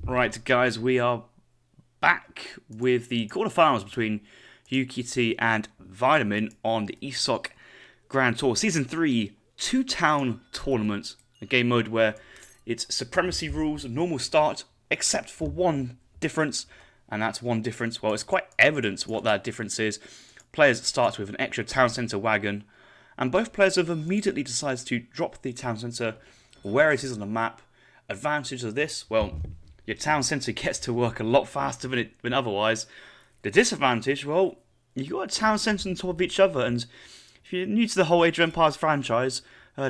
Right, guys, we are back with the quarterfinals between Yukietty and Vitamin on the ESOC Grand Tour Season 3 two-town tournament. A game mode where it's supremacy rules, normal start, except for one difference, and that's one difference. Well, it's quite evident what that difference is. Players start with an extra town centre wagon, and both players have immediately decided to drop the town centre where it is on the map. Advantage of this, well, your town centre gets to work a lot faster than otherwise. The disadvantage, well, you got a town centre on top of each other, and if you're new to the whole Age of Empires franchise,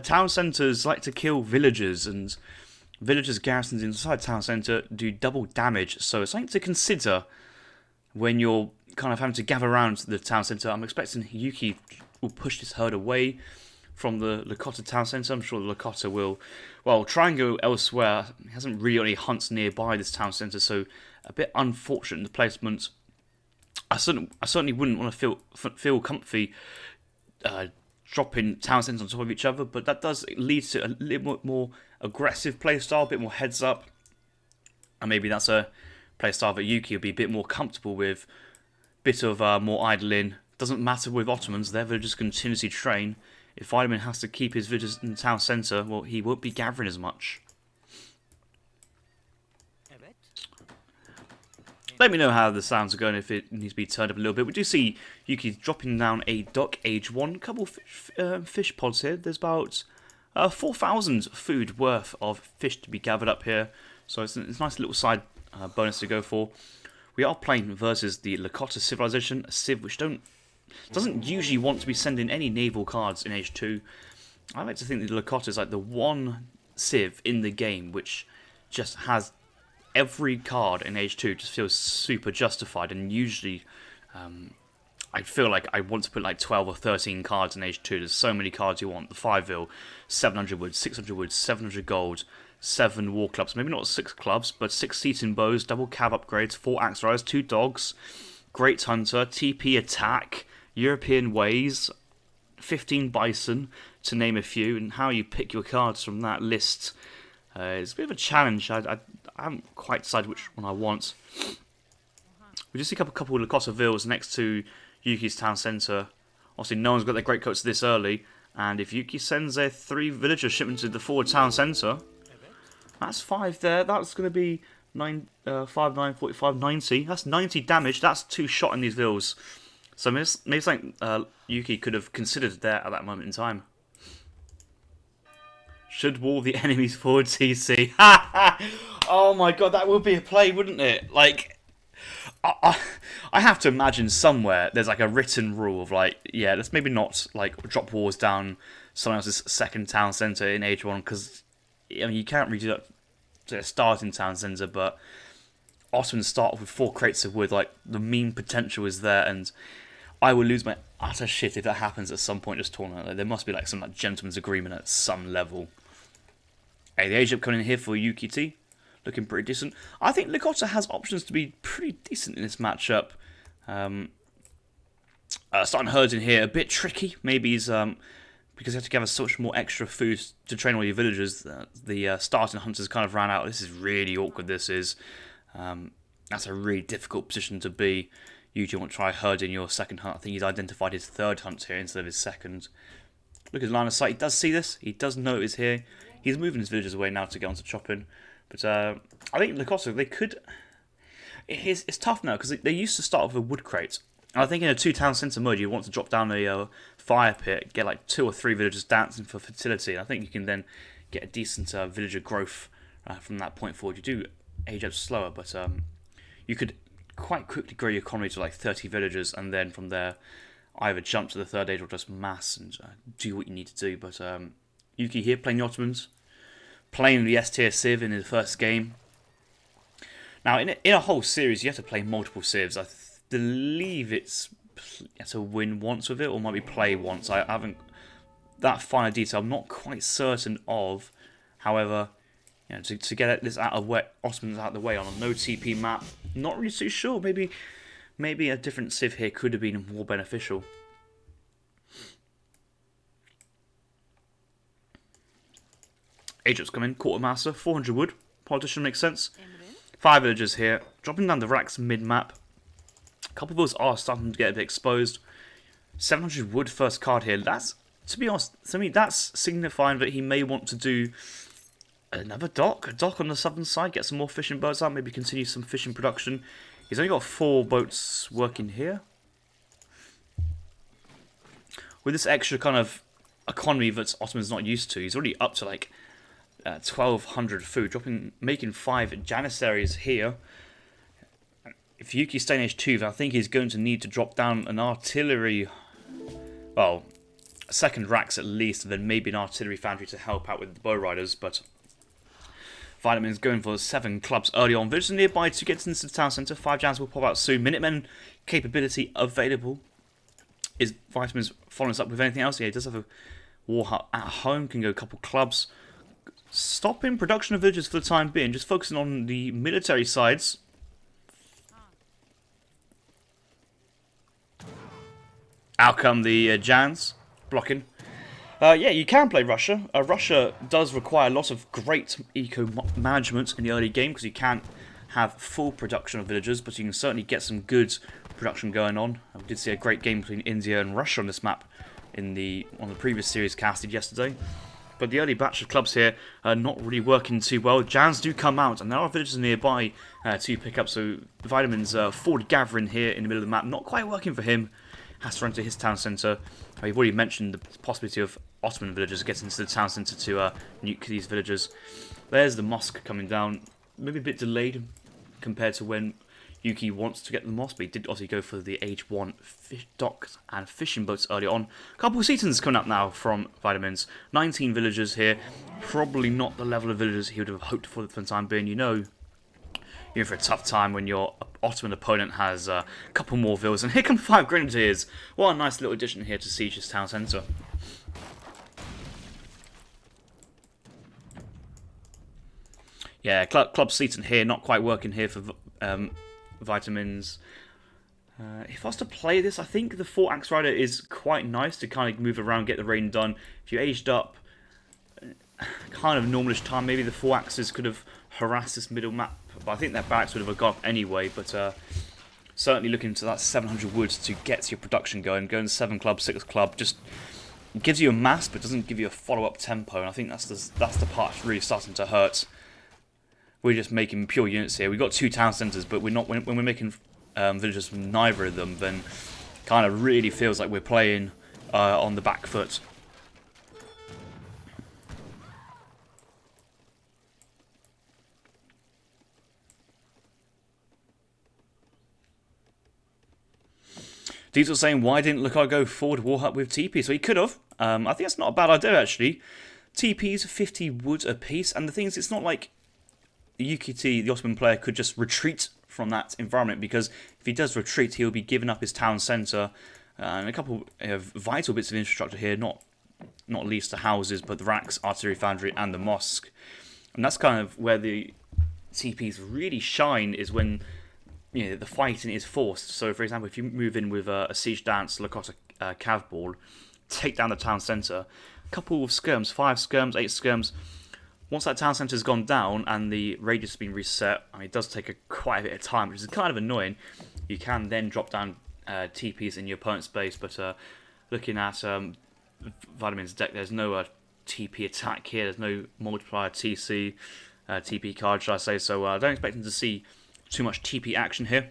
town centres like to kill villagers, and villagers' garrisons inside town centre do double damage, so it's something to consider when you're kind of having to gather around the town centre. I'm expecting Yuki will push this herd away from the Lakota town centre. I'm sure the Lakota will, well, try and go elsewhere. He hasn't really got any hunts nearby this town centre, so a bit unfortunate in the placement. I certainly wouldn't want to feel comfy dropping town centres on top of each other, but that does lead to a little bit more aggressive playstyle, a bit more heads up, and maybe that's a playstyle that Yuki will be a bit more comfortable with. Bit of more idling. Doesn't matter with Ottomans, their villagers continuously train. If Vitamin has to keep his villagers in the town centre, well, he won't be gathering as much. Let me know how the sounds are going, if it needs to be turned up a little bit. We do see Yuki dropping down a dock age 1. Couple fish pods here. There's about 4,000 food worth of fish to be gathered up here. So it's a nice little side bonus to go for. We are playing versus the Lakota civilization, a civ which doesn't usually want to be sending any naval cards in Age 2. I like to think the Lakota is like the one civ in the game which just has every card in Age 2 just feels super justified, and usually I feel like I want to put like 12 or 13 cards in Age 2. There's so many cards you want. The 5 700 wood, 600 wood, 700 gold, 7 war clubs, maybe not 6 clubs, but 6 seating bows, double cav upgrades, 4 axe riders, 2 dogs, great hunter, TP attack, European ways, 15 bison, to name a few, and how you pick your cards from that list is a bit of a challenge. I haven't quite decided which one I want. We just see a couple of Lakota villas next to Yuki's town centre. Obviously, no one's got their great coats this early, and if Yuki sends their 3 villager shipment to the forward town centre, that's 5 there. That's going to be 9, 5, 9, 45, 90. That's 90 damage. That's 2 shot in these villas. So maybe something Yuki could have considered there at that moment in time. Should wall the enemy's forward TC. Oh my god, that would be a play, wouldn't it? Like, I have to imagine somewhere there's like a written rule of like, yeah, let's maybe not like drop walls down someone else's second town centre in Age 1, because I mean, you can't really do that to a starting town centre, but Ottomans start off with 4 crates of wood. Like, the meme potential is there, and I will lose my utter shit if that happens at some point in this tournament. Like, there must be like some like gentleman's agreement at some level. Hey, the age up coming in here for Yukietty, looking pretty decent. I think Lakota has options to be pretty decent in this matchup. Starting herds in here, a bit tricky. Maybe he's because you have to gather so much more extra food to train all your villagers. The starting hunters kind of ran out. This is really awkward. This is that's a really difficult position to be. Usually want to try herding your second hunt. I think he's identified his 3rd hunt here instead of his 2nd. Look at his line of sight. He does see this. He does know it's here. He's moving his villagers away now to get onto chopping. But I think Lakota, they could... It's tough now, because they used to start with a wood crate. And I think in a 2-town centre mode, you want to drop down a fire pit, get like 2 or 3 villagers dancing for fertility. And I think you can then get a decent villager growth from that point forward. You do age up slower, but you could quite quickly grow your economy to like 30 villagers, and then from there either jump to the 3rd age or just mass and do what you need to do. But Yuki here playing the Ottomans, playing the S-tier civ in his first game. Now in a whole series you have to play multiple civs. I believe it's you have to win once with it, or might be play once. I haven't that finer detail. I'm not quite certain of. However, you know, to get this out of Ottomans out of the way on a no TP map, not really too sure. Maybe a different civ here could have been more beneficial. Agents come in, quartermaster, 400 wood. Politician makes sense. 5 villagers here, dropping down the racks mid-map. A couple of those are starting to get a bit exposed. 700 wood first card here. That's, to be honest, to me, that's signifying that he may want to do another dock. A dock on the southern side, get some more fishing boats out, maybe continue some fishing production. He's only got 4 boats working here. With this extra kind of economy that Ottoman's not used to, he's already up to like 1,200 food, making 5 janissaries here. If Yuki's staying H2, then I think he's going to need to drop down an artillery, well, second racks at least, and then maybe an artillery foundry to help out with the bow riders, but Vitamin's going for 7 clubs early on. Villagers nearby to get into the town centre. 5 jans will pop out soon. Minutemen capability available. Is Vitamin's following us up with anything else? Yeah, he does have a war hut at home. Can go a couple clubs. Stopping production of villagers for the time being. Just focusing on the military sides. Out come the Jans. Blocking. Yeah, you can play Russia. Russia does require a lot of great eco-management in the early game because you can't have full production of villagers, but you can certainly get some good production going on. We did see a great game between India and Russia on this map on the previous series casted yesterday. But the early batch of clubs here are not really working too well. Jans do come out, and there are villagers nearby to pick up. So Vitamin's forward gathering here in the middle of the map, not quite working for him. Has to run to his town centre. We've already mentioned the possibility of Ottoman villagers getting to the town centre to nuke these villagers. There's the mosque coming down. Maybe a bit delayed compared to when Yuki wants to get the mosque, but he did also go for the H1 docks and fishing boats early on. A couple of Setons coming up now from Vitamins. 19 villagers here. Probably not the level of villagers he would have hoped for the time being. You know, you're in for a tough time when your Ottoman opponent has a couple more villas. And here come 5 Grenadiers. What a nice little addition here to Siege's town centre. Yeah, Club Seaton here, not quite working here for Vitamins. If I was to play this, I think the 4 Axe Rider is quite nice to kind of move around, get the rain done. If you aged up, kind of normalish time, maybe the 4 Axes could have harassed this middle map. But I think their barracks would have gone up anyway. But certainly looking to that 700 wood to get your production going. Going 7 club, 6 club, just gives you a mass, but doesn't give you a follow-up tempo. And I think that's the part that's really starting to hurt. We're just making pure units here. We've got 2 town centres, but we're not. When we're making villagers from neither of them, then kind of really feels like we're playing on the back foot. Diesel saying, why didn't Lucar go forward war hut with TP? So he could have. I think that's not a bad idea, actually. TP's 50 wood a piece, and the thing is, it's not like Yukietty, the Ottoman player, could just retreat from that environment, because if he does retreat, he'll be giving up his town centre and a couple of vital bits of infrastructure here, not least the houses, but the racks, artillery foundry, and the mosque. And that's kind of where the TPs really shine, is when the fighting is forced. So, for example, if you move in with a siege dance, Lakota cav ball, take down the town centre, a couple of skirms, 5 skirms, 8 skirms. Once that town centre's gone down and the radius has been reset, I mean, it does take quite a bit of time, which is kind of annoying. You can then drop down TPs in your opponent's base, but looking at Vitamin's deck, there's no TP attack here. There's no multiplier TC, TP card, should I say. So I don't expect him to see too much TP action here.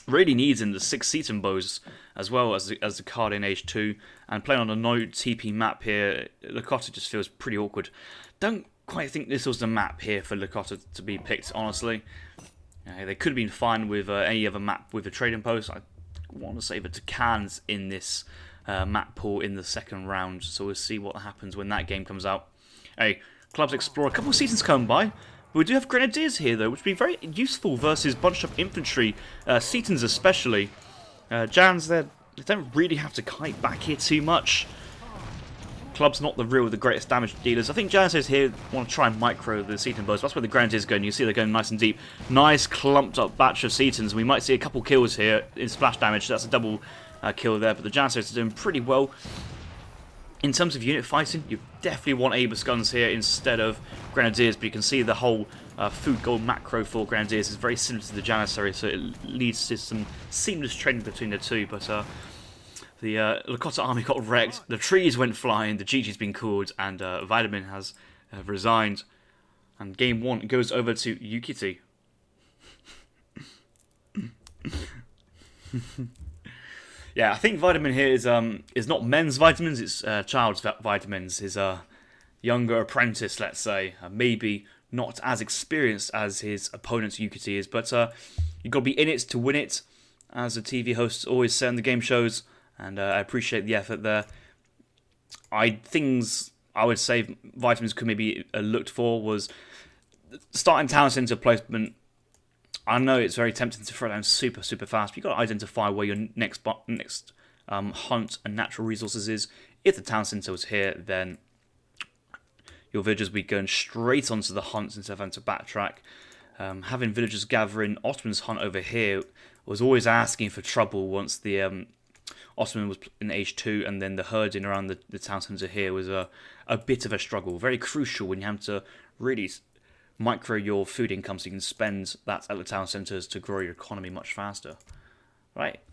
Really needs in the 6 Seaton bows as well as the card in H2, and playing on a no TP map here, Lakota just feels pretty awkward. Don't quite think this was the map here for Lakota to be picked, honestly. They could have been fine with any other map with a trading post. I want to say the Tucans in this map pool in the second round, so we'll see what happens when that game comes out. Hey, Clubs Explore, a couple of seasons come by. We do have Grenadiers here, though, which would be very useful versus bunched up infantry, Setons especially. Jans, they don't really have to kite back here too much. Club's not the greatest damage dealers. I think Jans here want to try and micro the Seton bows. That's where the Grenadiers go, and you see they're going nice and deep. Nice clumped up batch of Setons. We might see a couple kills here in splash damage. That's a double kill there, but the Jans are doing pretty well. In terms of unit fighting, you definitely want Abus guns here instead of Grenadiers, but you can see the whole food goal macro for Grenadiers is very similar to the Janissary, so it leads to some seamless trading between the two. But the Lakota army got wrecked, the trees went flying, the GG's been called, and Vitamin has resigned. And game 1 goes over to Yukietty. Yeah, I think Vitamin here is not men's vitamins, it's child's vitamins. His younger apprentice, let's say, maybe not as experienced as his opponent Yukietty is, but you've got to be in it to win it, as the TV hosts always say on the game shows, and I appreciate the effort there. Things I would say Vitamins could maybe looked for was starting town centre placement. I know it's very tempting to throw down super fast, but you've got to identify where your next hunt and natural resources is. If the town centre was here, then your villagers will be going straight onto the hunt instead of having to backtrack. Having villagers gathering Ottoman's hunt over here was always asking for trouble once the Ottoman was in Age 2, and then the herding around the town centre here was a bit of a struggle. Very crucial when you have to really micro your food income so you can spend that at the town centres to grow your economy much faster. Right,